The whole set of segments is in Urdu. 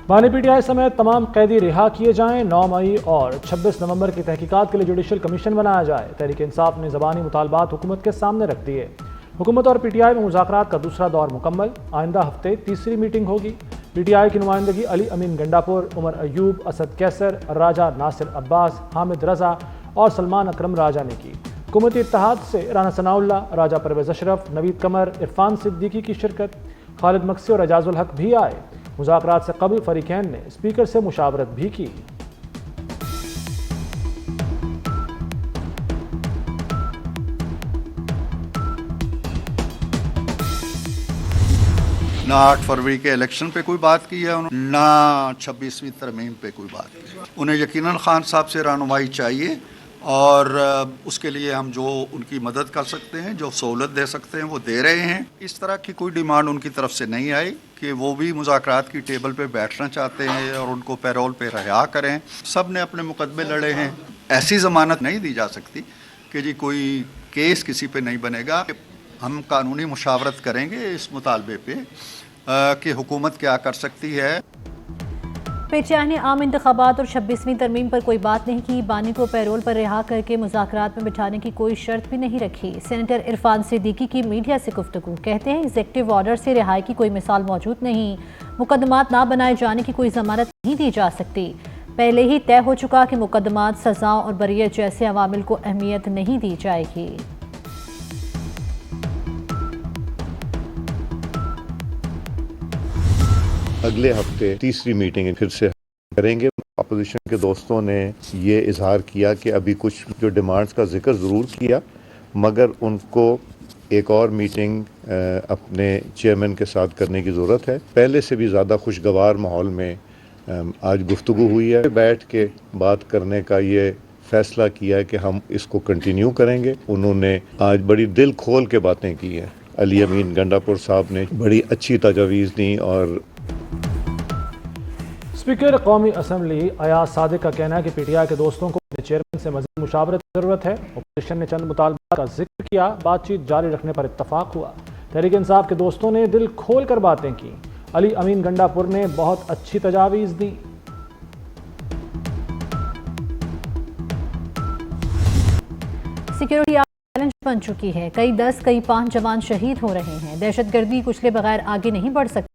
بانی پی ٹی آئی سمیت تمام قیدی رہا کیے جائیں، 9 مئی اور 26 نومبر کی تحقیقات کے لیے جوڈیشل کمیشن بنایا جائے۔ تحریک انصاف نے زبانی مطالبات حکومت کے سامنے رکھ دیے۔ حکومت اور پی ٹی آئی میں مذاکرات کا دوسرا دور مکمل، آئندہ ہفتے تیسری میٹنگ ہوگی۔ پی ٹی آئی کی نمائندگی علی امین گنڈاپور، عمر ایوب، اسد کیسر، راجہ ناصر عباس، حامد رضا اور سلمان اکرم راجہ نے کی۔ حکومتی اتحاد سے رانا ثناء اللہ، راجہ پرویز اشرف، نوید قمر، عرفان صدیقی کی شرکت، خالد مکسی اور اعجاز الحق بھی آئے۔ مذاکرات سے قبل فریقین نے اسپیکر سے مشاورت بھی کی۔ 8 فروری کے الیکشن پہ کوئی بات کی ہے انہوں نے، نہ 26ویں ترمیم پہ کوئی بات کی۔ انہیں یقیناً خان صاحب سے رہنمائی چاہیے اور اس کے لیے ہم جو ان کی مدد کر سکتے ہیں، جو سہولت دے سکتے ہیں وہ دے رہے ہیں۔ اس طرح کی کوئی ڈیمانڈ ان کی طرف سے نہیں آئی کہ وہ بھی مذاکرات کی ٹیبل پہ بیٹھنا چاہتے ہیں اور ان کو پیرول پہ رہا کریں۔ سب نے اپنے مقدمے لڑے ہیں، ایسی ضمانت نہیں دی جا سکتی کہ جی کوئی کیس کسی پہ نہیں بنے گا۔ ہم قانونی مشاورت کریں گے اس مطالبے پہ کہ حکومت کیا کر سکتی ہے۔ پی ٹی آئی نے عام انتخابات اور 26ویں ترمیم پر کوئی بات نہیں کی۔ بانی کو پیرول پر رہا کر کے مذاکرات میں بٹھانے کی کوئی شرط بھی نہیں رکھی۔ سینیٹر عرفان صدیقی کی میڈیا سے گفتگو، کہتے ہیں ایگزیکٹو آرڈر سے رہائی کی کوئی مثال موجود نہیں، مقدمات نہ بنائے جانے کی کوئی ضمانت نہیں دی جا سکتی۔ پہلے ہی طے ہو چکا کہ مقدمات، سزاؤں اور بریت جیسے عوامل کو اہمیت نہیں دی جائے گی۔ اگلے ہفتے تیسری میٹنگ پھر سے کریں گے۔ اپوزیشن کے دوستوں نے یہ اظہار کیا کہ ابھی کچھ جو ڈیمانڈز کا ذکر ضرور کیا، مگر ان کو ایک اور میٹنگ اپنے چیئرمین کے ساتھ کرنے کی ضرورت ہے۔ پہلے سے بھی زیادہ خوشگوار ماحول میں آج گفتگو ہوئی ہے۔ بیٹھ کے بات کرنے کا یہ فیصلہ کیا ہے کہ ہم اس کو کنٹینیو کریں گے۔ انہوں نے آج بڑی دل کھول کے باتیں کی ہیں۔ علی امین گنڈاپور صاحب نے بڑی اچھی تجاویز دیں اور اسپیکر قومی اسمبلی ایاز صادق کا کہنا ہے کہ پی ٹی آئی کے دوستوں کو اپنے چیئرمین سے مزید مشاورت کی ضرورت ہے۔ اپوزیشن نے چند مطالبات کا ذکر کیا، بات چیت جاری رکھنے پر اتفاق ہوا۔ تحریک انصاف کے دوستوں نے دل کھول کر باتیں کی۔ علی امین گنڈاپور نے بہت اچھی تجاویز دی۔ سیکیورٹی چیلنج بن چکی ہے، کئی 10 کئی 5 جوان شہید ہو رہے ہیں۔ دہشت گردی کچلے بغیر آگے نہیں بڑھ سکتی۔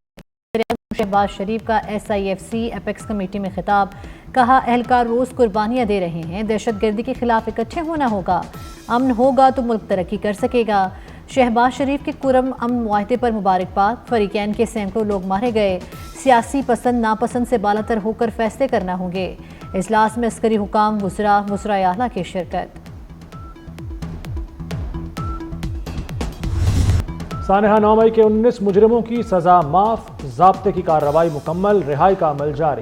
شہباز شریف کا S I F C apex committee میں خطاب، کہا اہلکار روز قربانیاں دے رہے ہیں، دہشت گردی کے خلاف اکٹھے ہونا ہوگا، امن ہوگا تو ملک ترقی کر سکے گا۔ شہباز شریف کے پرامن امن معاہدے پر مبارکباد، فریقین کے سینکڑوں لوگ مارے گئے، سیاسی پسند ناپسند سے بالاتر ہو کر فیصلے کرنا ہوں گے۔ اجلاس میں عسکری حکام، وزراء اعلیٰ کی شرکت۔ سانحہ 9 مئی کے 19 مجرموں کی سزا معاف، ضابطے کی کارروائی مکمل، رہائی کا عمل جاری۔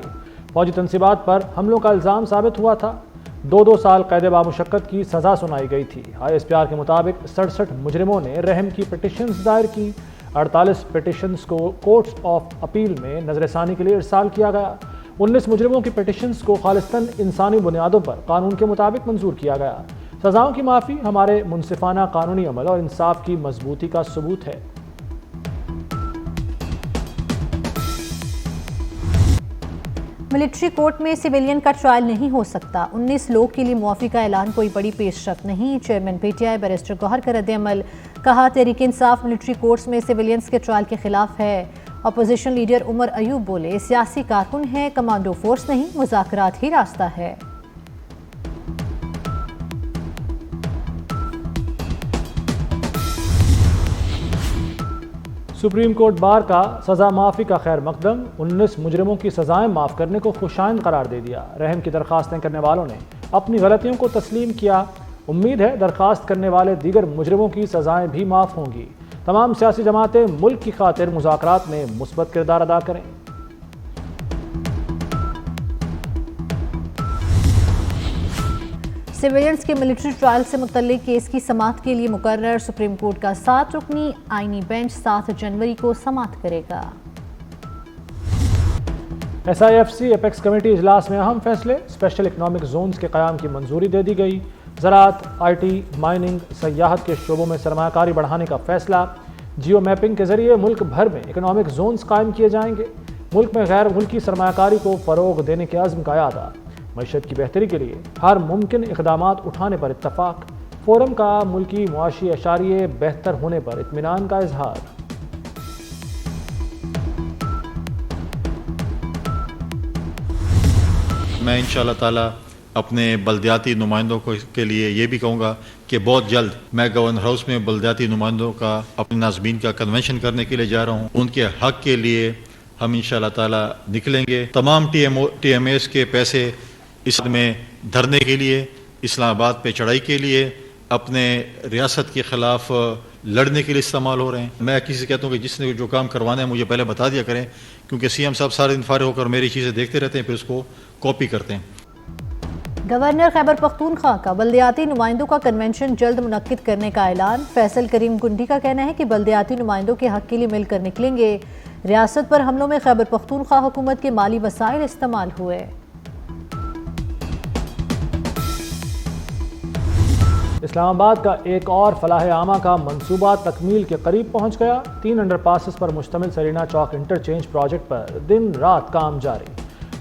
فوجی تنصیبات پر حملوں کا الزام ثابت ہوا تھا، 2 سال قید بامشقت کی سزا سنائی گئی تھی۔ آئی ایس پی آر کے مطابق 67 مجرموں نے رحم کی پٹیشنز دائر کی، 48 پٹیشنز کو کورٹس آف اپیل میں نظر ثانی کے لیے ارسال کیا گیا۔ 19 مجرموں کی پٹیشنز کو خالصتاً انسانی بنیادوں پر قانون کے مطابق منظور کیا گیا۔ سزاؤں کی معافی ہمارے منصفانہ قانونی عمل اور انصاف کی مضبوطی کا ثبوت ہے۔ ملٹری کورٹ میں سویلین کا ٹرائل نہیں ہو سکتا، 19 لوگ کے لیے معافی کا اعلان کوئی بڑی پیش رفت نہیں۔ Chairman P T I barrister گوہر کا رد عمل، کہا تحریک انصاف ملٹری کورٹس میں سویلینز کے ٹرائل کے خلاف ہے۔ اپوزیشن لیڈر عمر ایوب بولے سیاسی کارکن ہے، کمانڈو فورس نہیں، مذاکرات ہی راستہ ہے۔ سپریم کورٹ بار کا سزا معافی کا خیر مقدم، 19 مجرموں کی سزائیں معاف کرنے کو خوشائند قرار دے دیا۔ رحم کی درخواستیں کرنے والوں نے اپنی غلطیوں کو تسلیم کیا۔ امید ہے درخواست کرنے والے دیگر مجرموں کی سزائیں بھی معاف ہوں گی۔ تمام سیاسی جماعتیں ملک کی خاطر مذاکرات میں مثبت کردار ادا کریں۔ سویلینز کے ملٹری ٹرائل سے متعلق کیس کی سماعت کے لیے مقرر سپریم کورٹ کا 7 رکنی آئینی بینچ 7 جنوری کو سماعت کرے گا۔ S I F C apex committee اجلاس میں اہم فیصلے، اسپیشل اکنامک زونز کے قیام کی منظوری دے دی گئی۔ زراعت، آئی ٹی، مائننگ، سیاحت کے شعبوں میں سرمایہ کاری بڑھانے کا فیصلہ۔ جیو میپنگ کے ذریعے ملک بھر میں اکنامک زونز قائم کیے جائیں گے۔ ملک میں غیر ملکی سرمایہ کاری کو فروغ دینے کے عزم کا اعادہ، معیشت کی بہتری کے لیے ہر ممکن اقدامات اٹھانے پر اتفاق، فورم کا ملکی معاشی اشاریے بہتر ہونے پر اطمینان کا اظہار۔ میں انشاءاللہ تعالی اپنے بلدیاتی نمائندوں کے لیے یہ بھی کہوں گا کہ بہت جلد میں گورنر ہاؤس میں بلدیاتی نمائندوں کا اپنے ناظمین کا کنونشن کرنے کے لیے جا رہا ہوں۔ ان کے حق کے لیے ہم انشاءاللہ تعالی نکلیں گے۔ تمام ٹی ایم ایس کے پیسے اس میں دھرنے کے لیے، اسلام آباد پہ چڑھائی کے لیے، اپنے ریاست کے خلاف لڑنے کے لیے استعمال ہو رہے ہیں۔ میں کسی سے کہتا ہوں کہ جس نے جو کام کروانا ہے مجھے پہلے بتا دیا کریں، کیونکہ سی ایم صاحب سارے دن فارغ ہو کر میری چیزیں دیکھتے رہتے ہیں، پھر اس کو کاپی کرتے ہیں۔ گورنر خیبر پختونخوا کا بلدیاتی نمائندوں کا کنونشن جلد منعقد کرنے کا اعلان۔ فیصل کریم گنڈی کا کہنا ہے کہ بلدیاتی نمائندوں کے حق کے لیے مل کر نکلیں گے۔ ریاست پر حملوں میں خیبر پختونخوا حکومت کے مالی وسائل استعمال ہوئے۔ اسلام آباد کا ایک اور فلاح عامہ کا منصوبہ تکمیل کے قریب پہنچ گیا۔ 3 انڈر پاسز پر مشتمل سرینا چوک انٹرچینج پروجیکٹ پر دن رات کام جاری۔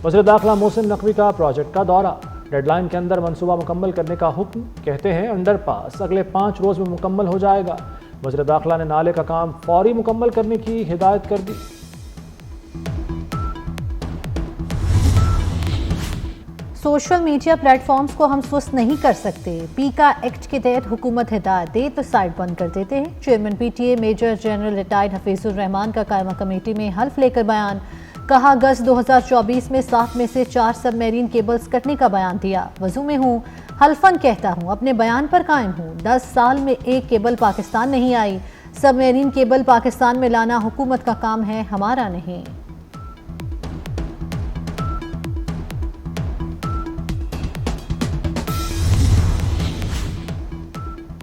وزیر داخلہ محسن نقوی کا پروجیکٹ کا دورہ، ڈیڈ لائن کے اندر منصوبہ مکمل کرنے کا حکم، کہتے ہیں انڈر پاس اگلے 5 روز میں مکمل ہو جائے گا۔ وزیر داخلہ نے نالے کا کام فوری مکمل کرنے کی ہدایت کر دی۔ سوشل میڈیا پلیٹ فارمز کو ہم سست نہیں کر سکتے، پیکا ایکٹ کے تحت حکومت ہدایت دے تو سائٹ بند کر دیتے ہیں۔ Chairman P T A major general retired Hafeez الرحمان کا قائمہ کمیٹی میں حلف لے کر بیان، کہا اگست 2024 میں 7 میں سے 4 سب میرین کیبلز کٹنے کا بیان دیا۔ وضو میں ہوں، حلفاً کہتا ہوں، اپنے بیان پر قائم ہوں، 10 سال میں ایک کیبل پاکستان نہیں آئی۔ سب میرین کیبل پاکستان میں لانا حکومت کا کام ہے، ہمارا نہیں۔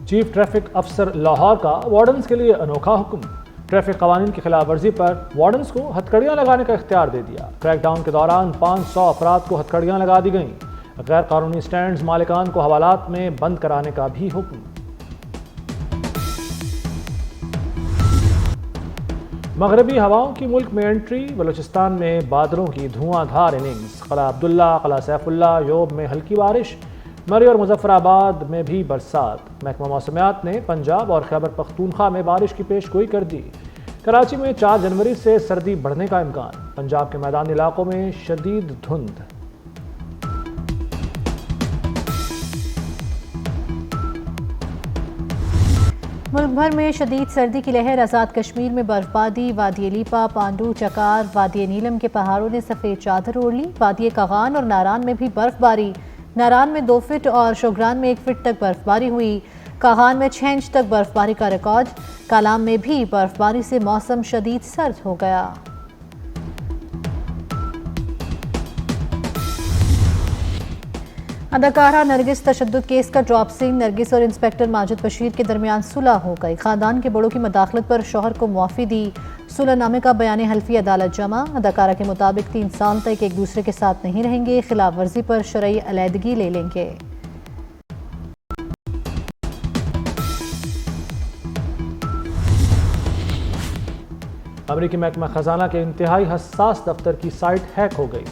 چیف ٹریفک افسر لاہور کا وارڈنز کے لیے انوکھا حکم، ٹریفک قوانین کی خلاف ورزی پر وارڈنز کو ہتھکڑیاں لگانے کا اختیار دے دیا۔ کریک ڈاؤن کے دوران 500 افراد کو ہتھکڑیاں لگا دی گئیں۔ غیر قانونی سٹینڈز مالکان کو حوالات میں بند کرانے کا بھی حکم۔ مغربی ہواؤں کی ملک میں انٹری، بلوچستان میں بادلوں کی دھواں دھار اننگز، قلعہ عبداللہ، قلعہ سیف اللہ، یوب میں ہلکی بارش، مری اور مظفر آباد میں بھی برسات۔ محکمہ موسمیات نے پنجاب اور خیبر پختونخوا میں بارش کی پیش گوئی کر دی۔ کراچی میں 4 جنوری سے سردی بڑھنے کا امکان، پنجاب کے میدانی علاقوں میں شدید دھند۔ ملک بھر میں شدید سردی کی لہر، آزاد کشمیر میں برف باری، وادی لیپا، پانڈو، چکار، وادی نیلم کے پہاڑوں نے سفید چادر اوڑھ لی۔ وادی کاغان اور ناران میں بھی برف باری، ناران میں 2 فٹ اور شوگران میں 1 فٹ تک برف باری ہوئی۔ کاغان میں 6 انچ تک برف باری کا ریکارڈ۔ کالام میں بھی برف باری سے موسم شدید سرد ہو گیا۔ اداکارہ نرگس تشدد کیس کا ڈراپسنگ، نرگس اور انسپیکٹر ماجد بشیر کے درمیان صلح ہو گئی۔ خاندان کے بڑوں کی مداخلت پر شوہر کو معافی دی۔ صلح نامے کا بیان حلفی عدالت جمع۔ اداکارہ کے مطابق 3 سال تک ایک دوسرے کے ساتھ نہیں رہیں گے، خلاف ورزی پر شرعی علیحدگی لے لیں گے۔ امریکی محکمہ خزانہ کے انتہائی حساس دفتر کی سائٹ ہیک ہو گئی۔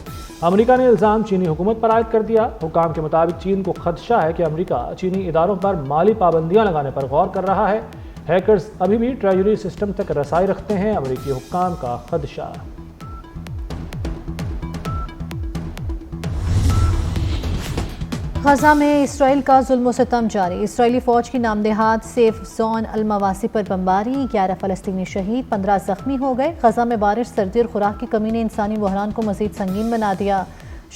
امریکہ نے الزام چینی حکومت پر عائد کر دیا۔ حکام کے مطابق چین کو خدشہ ہے کہ امریکہ چینی اداروں پر مالی پابندیاں لگانے پر غور کر رہا ہے۔ ہیکرز ابھی بھی ٹریجری سسٹم تک رسائی رکھتے ہیں، امریکی حکام کا خدشہ۔ غزہ میں اسرائیل کا ظلم و ستم جاری، اسرائیلی فوج کی نامدہاد سیف زون المواسی پر بمباری، 11 فلسطینی شہید، 15 زخمی ہو گئے۔ غزہ میں بارش، سردی اور خوراک کی کمی نے انسانی بحران کو مزید سنگین بنا دیا۔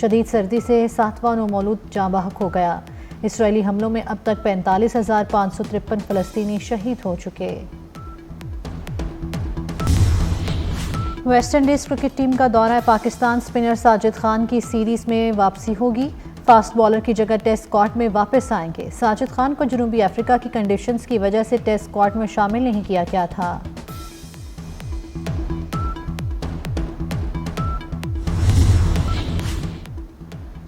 شدید سردی سے 7واں نومولود جاں بحق ہو گیا۔ اسرائیلی حملوں میں اب تک 45,553 فلسطینی شہید ہو چکے۔ ویسٹ انڈیز کرکٹ ٹیم کا دورہ پاکستان، اسپنر ساجد خان کی سیریز میں واپسی ہوگی، فاسٹ بالر کی جگہ ٹیسٹ اسکواڈ میں واپس آئیں گے۔ ساجد خان کو جنوبی افریقہ کی کنڈیشنز کی وجہ سے ٹیسٹ اسکواڈ میں شامل نہیں کیا گیا تھا۔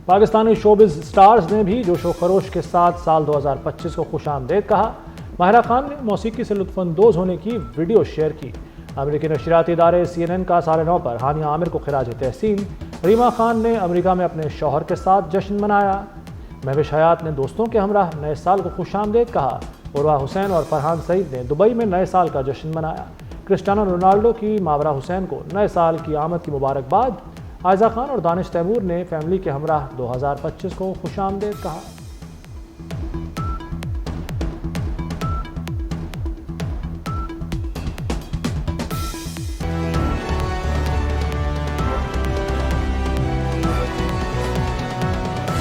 پاکستانی شوبز سٹارز نے بھی جوش و خروش کے ساتھ سال 2025 کو خوش آمدید کہا۔ ماہرہ خان نے موسیقی سے لطف اندوز ہونے کی ویڈیو شیئر کی۔ امریکی نشریاتی ادارے CNN کا سال 9 پر ہانیہ عامر کو خراج تحسین. ریما خان نے امریکہ میں اپنے شوہر کے ساتھ جشن منایا. مہوش حیات نے دوستوں کے ہمراہ نئے سال کو خوش آمدید کہا. عروہ حسین اور فرحان سعید نے دبئی میں نئے سال کا جشن منایا. کرسٹیانو رونالڈو کی ماورا حسین کو نئے سال کی آمد کی مبارکباد. عائزہ خان اور دانش تیمور نے فیملی کے ہمراہ 2025 کو خوش آمدید کہا.